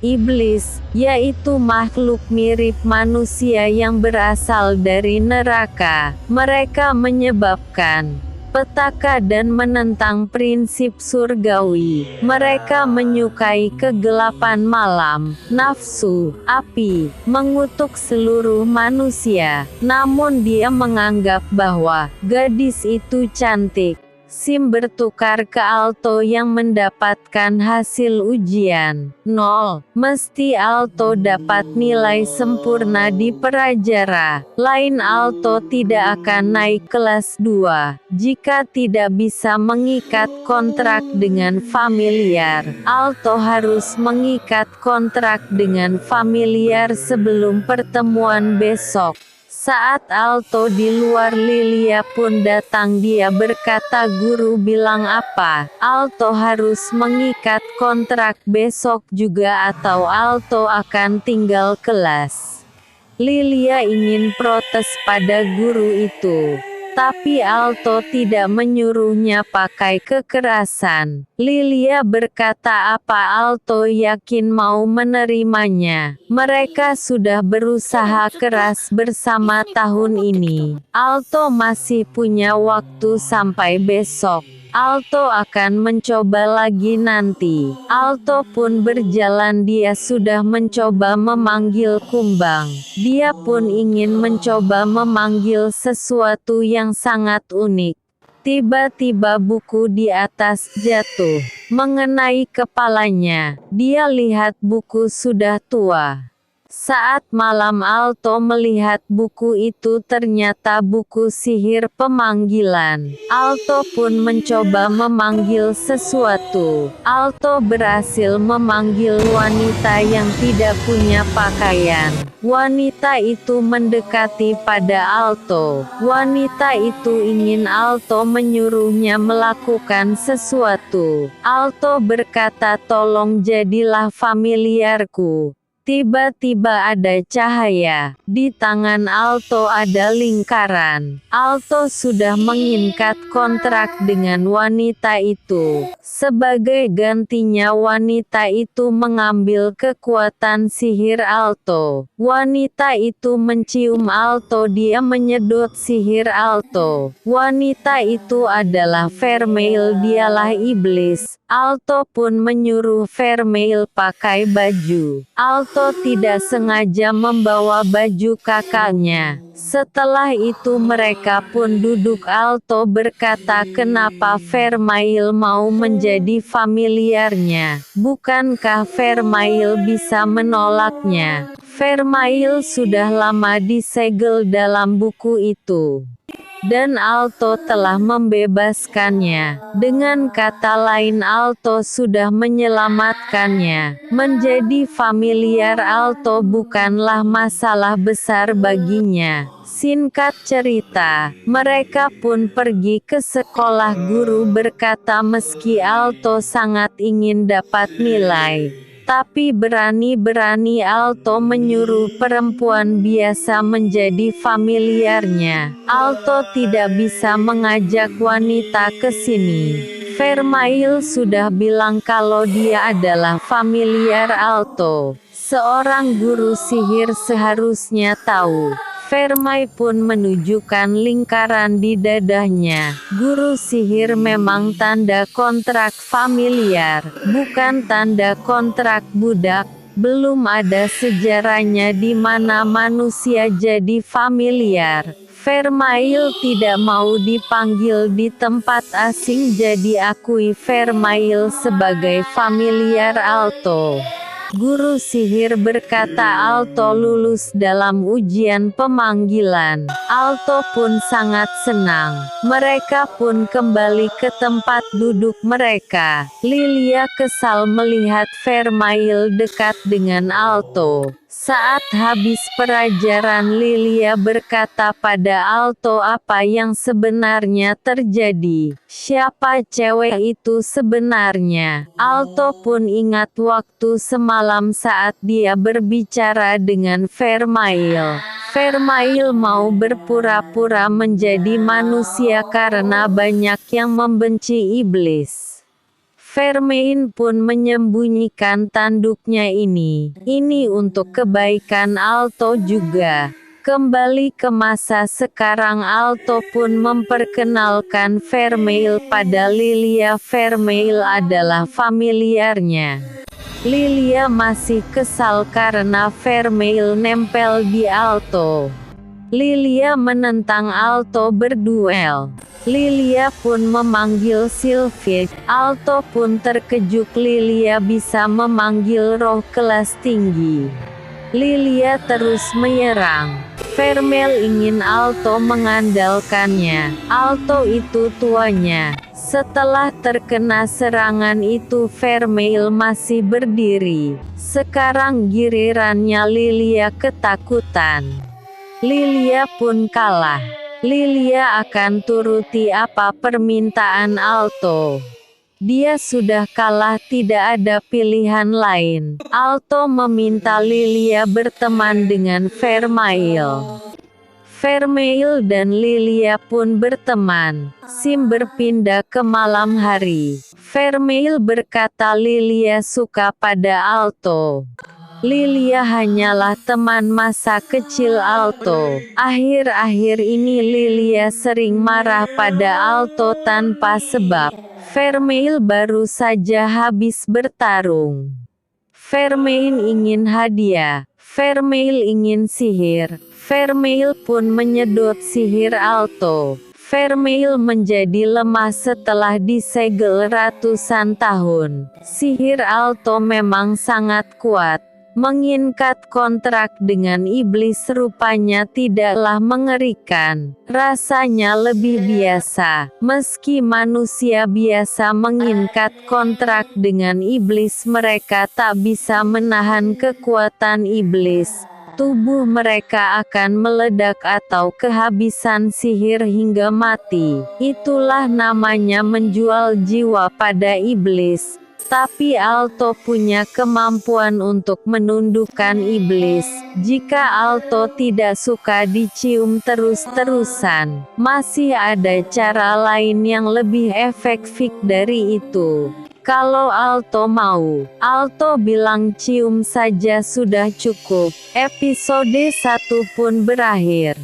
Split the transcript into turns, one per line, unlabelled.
Iblis, yaitu makhluk mirip manusia yang berasal dari neraka. Mereka menyebabkan petaka dan menentang prinsip surgawi. Mereka menyukai kegelapan malam, nafsu, api, mengutuk seluruh manusia. Namun dia menganggap bahwa gadis itu cantik. Sim bertukar ke Alto yang mendapatkan hasil ujian 0. Mesti Alto dapat nilai sempurna di Prajara. Lain Alto tidak akan naik kelas 2. Jika tidak bisa mengikat kontrak dengan familiar, Alto harus mengikat kontrak dengan familiar sebelum pertemuan besok. Saat Alto di luar, Lilia pun datang. Dia berkata, "Guru bilang apa? Alto harus mengikat kontrak besok juga atau Alto akan tinggal kelas." Lilia ingin protes pada guru itu, tapi Alto tidak menyuruhnya pakai kekerasan. Lilia berkata, "Apa Alto yakin mau menerimanya? Mereka sudah berusaha keras bersama tahun ini. Alto masih punya waktu sampai besok. Alto akan mencoba lagi nanti." Alto pun berjalan. Dia sudah mencoba memanggil kumbang. Dia pun ingin mencoba memanggil sesuatu yang sangat unik. Tiba-tiba buku di atas jatuh, mengenai kepalanya. Dia lihat buku sudah tua. Saat malam Alto melihat buku itu, ternyata buku sihir pemanggilan. Alto pun mencoba memanggil sesuatu. Alto berhasil memanggil wanita yang tidak punya pakaian. Wanita itu mendekati pada Alto. Wanita itu ingin Alto menyuruhnya melakukan sesuatu. Alto berkata, "Tolong jadilah familiarku." Tiba-tiba ada cahaya. Di tangan Alto ada lingkaran. Alto sudah mengikat kontrak dengan wanita itu. Sebagai gantinya, wanita itu mengambil kekuatan sihir Alto. Wanita itu mencium Alto. Dia menyedot sihir Alto. Wanita itu adalah Vermeil. Dialah iblis. Alto pun menyuruh Vermeil pakai baju. Alto tidak sengaja membawa baju kakaknya. Setelah itu mereka pun duduk. Alto berkata, "Kenapa Vermeil mau menjadi familiarnya? Bukankah Vermeil bisa menolaknya?" Vermeil sudah lama disegel dalam buku itu, dan Alto telah membebaskannya. Dengan kata lain, Alto sudah menyelamatkannya. Menjadi familiar Alto bukanlah masalah besar baginya. Singkat cerita, mereka pun pergi ke sekolah. Guru berkata, meski Alto sangat ingin dapat nilai, tapi berani-berani Alto menyuruh perempuan biasa menjadi familiarnya. Alto tidak bisa mengajak wanita ke sini. Vermeil sudah bilang kalau dia adalah familiar Alto. Seorang guru sihir seharusnya tahu. Vermeil pun menunjukkan lingkaran di dadanya. Guru sihir memang tanda kontrak familiar, bukan tanda kontrak budak. Belum ada sejarahnya di mana manusia jadi familiar. Vermeil tidak mau dipanggil di tempat asing, jadi akui Vermeil sebagai familiar Alto. Guru sihir berkata, "Alto lulus dalam ujian pemanggilan." Alto pun sangat senang. Mereka pun kembali ke tempat duduk mereka. Lilia kesal melihat Vermeil dekat dengan Alto. Saat habis pelajaran, Lilia berkata pada Alto apa yang sebenarnya terjadi. Siapa cewek itu sebenarnya? Alto pun ingat waktu semalam saat dia berbicara dengan Vermeil. Vermeil mau berpura-pura menjadi manusia karena banyak yang membenci iblis. Vermein pun menyembunyikan tanduknya ini. Ini untuk kebaikan Alto juga. Kembali ke masa sekarang, Alto pun memperkenalkan Vermeil pada Lilia. Vermeil adalah familiarnya. Lilia masih kesal karena Vermeil nempel di Alto. Lilia menentang Alto berduel. Lilia pun memanggil Sylphie. Alto pun terkejut Lilia bisa memanggil roh kelas tinggi. Lilia terus menyerang. Vermeil ingin Alto mengandalkannya. Alto itu tuanya. Setelah terkena serangan itu Vermeil masih berdiri. Sekarang gilirannya Lilia ketakutan. Lilia pun kalah. Lilia akan turuti apa permintaan Alto. Dia sudah kalah, tidak ada pilihan lain. Alto meminta Lilia berteman dengan Vermeil. Vermeil dan Lilia pun berteman. Scene berpindah ke malam hari. Vermeil berkata Lilia suka pada Alto. Lilia hanyalah teman masa kecil Alto. Akhir-akhir ini Lilia sering marah pada Alto tanpa sebab. Vermeil baru saja habis bertarung. Vermeil ingin hadiah. Vermeil ingin sihir. Vermeil pun menyedot sihir Alto. Vermeil menjadi lemah setelah disegel ratusan tahun. Sihir Alto memang sangat kuat. Mengikat kontrak dengan iblis rupanya tidaklah mengerikan. Rasanya lebih biasa. Meski manusia biasa mengikat kontrak dengan iblis, mereka tak bisa menahan kekuatan iblis. Tubuh mereka akan meledak atau kehabisan sihir hingga mati. Itulah namanya menjual jiwa pada iblis. Tapi Alto punya kemampuan untuk menundukkan iblis. Jika Alto tidak suka dicium terus-terusan, masih ada cara lain yang lebih efektif dari itu. Kalau Alto mau, Alto bilang cium saja sudah cukup. Episode 1 pun berakhir.